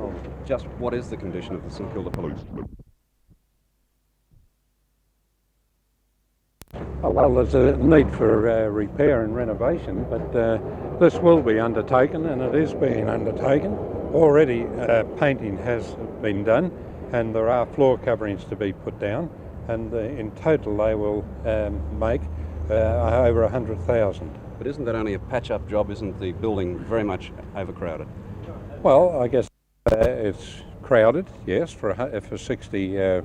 Or just what is the condition of the St Kilda Police? Oh, well, there's a need for repair and renovation, but this will be undertaken, and it is being undertaken. Already painting has been done, and there are floor coverings to be put down, and in total they will make over 100,000. But isn't that only a patch-up job? Isn't the building very much overcrowded? Well, I guess it's crowded, yes, for 60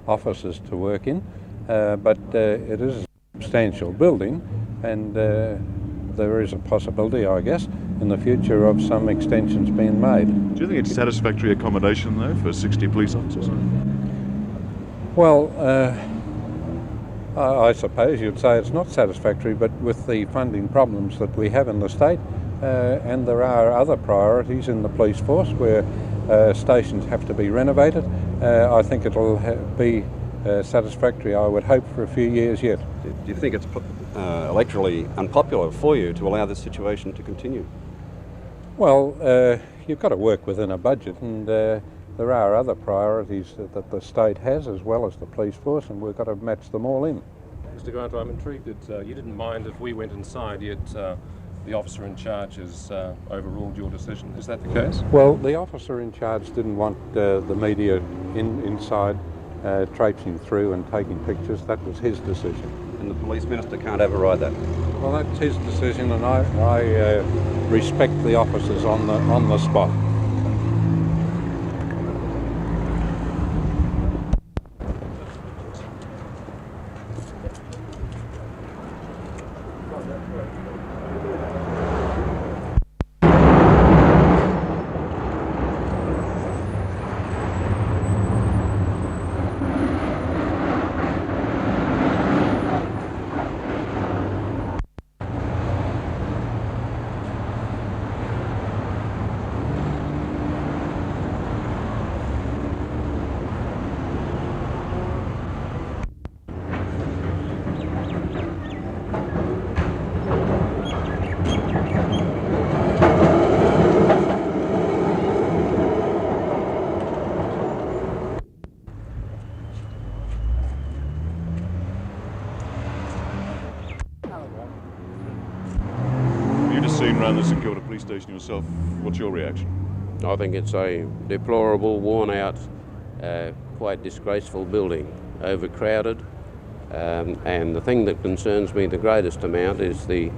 offices to work in, but it is a substantial building, and there is a possibility, I guess, in the future of some extensions being made. Do you think it's satisfactory accommodation, though, for 60 police officers? Well, I suppose you'd say it's not satisfactory, but with the funding problems that we have in the state, and there are other priorities in the police force where stations have to be renovated, I think it'll be satisfactory, I would hope, for a few years yet. Do you think it's electorally unpopular for you to allow this situation to continue? Well, you've got to work within a budget, and there are other priorities that the state has as well as the police force, and we've got to match them all in. Mr. Grant, I'm intrigued that you didn't mind if we went inside, yet the officer in charge has overruled your decision. Is that the case? Well, the officer in charge didn't want the media inside traipsing through and taking pictures. That was his decision. And the police minister can't override that? Well, that's his decision, and I respect the officers on the spot. Around the St Kilda police station yourself, what's your reaction? I think it's a deplorable, worn out, quite disgraceful building, overcrowded, and the thing that concerns me the greatest amount is the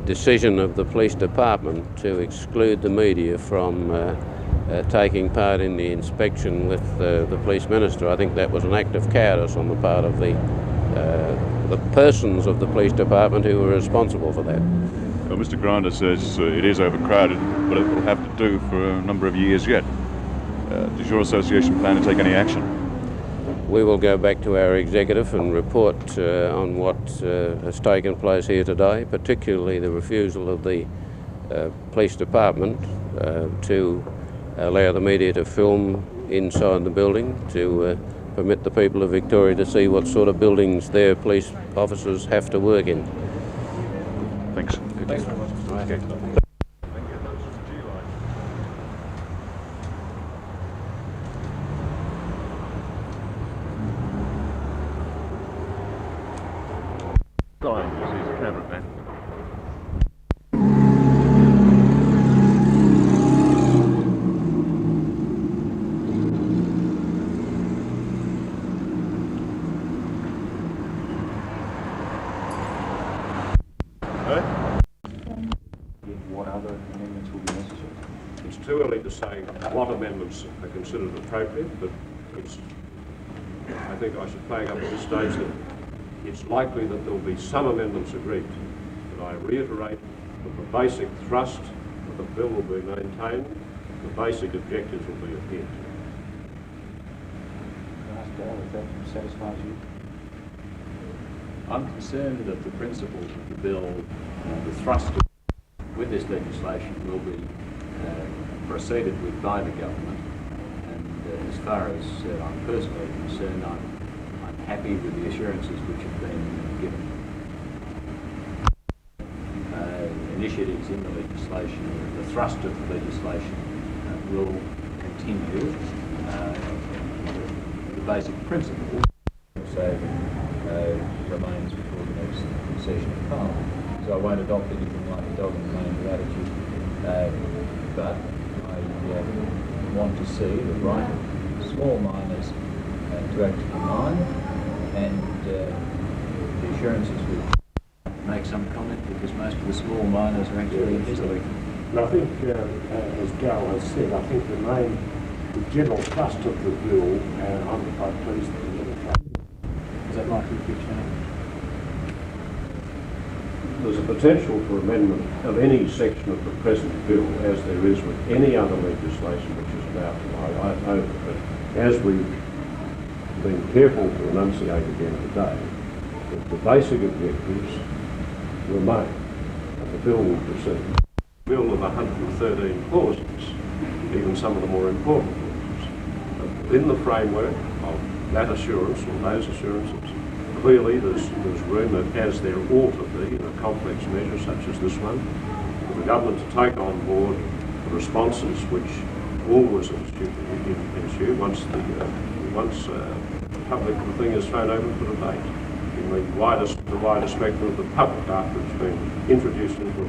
decision of the police department to exclude the media from taking part in the inspection with the police minister. I think that was an act of cowardice on the part of the persons of the police department who were responsible for that. Well, Mr. Grinder says it is overcrowded, but it will have to do for a number of years yet. Does your association plan to take any action? We will go back to our executive and report on what has taken place here today, particularly the refusal of the police department to allow the media to film inside the building, to permit the people of Victoria to see what sort of buildings their police officers have to work in. Thanks. Thanks very much, Mr. Okay. What other amendments will be necessary? It's too early to say what amendments are considered appropriate, but I think I should flag up at this stage that it's likely that there will be some amendments agreed. But I reiterate that the basic thrust of the bill will be maintained, the basic objectives will be adhered to. Can I ask Dale if that satisfies you? I'm concerned that the principles of the bill, the thrust with this legislation will be proceeded with by the government, and as far as I'm personally concerned, I'm happy with the assurances which have been given. Initiatives in the legislation, the thrust of the legislation will continue the basic principle remains before the next session of Parliament. So I won't adopt anything like a dog in the manger attitude, but I want to see the right of small miners to actually mine, and the assurances will make some comment because most of the small miners are actually in Italy. And I think, as Gal has said, I think the general thrust of the bill, I'm quite pleased that the general thrust. Is that likely to be changed? There's a potential for amendment of any section of the present bill, as there is with any other legislation which is about to lie over. But as we've been careful to enunciate again today, that the basic objectives remain, and the bill will proceed. Bill of 113 clauses, even some of the more important clauses. Within the framework of that assurance, or those assurances, clearly there's room that, as there ought to be in a complex measure such as this one, for the government to take on board the responses which always ensue once the public thing is thrown open for debate in the wider spectrum of the public after it's been introduced into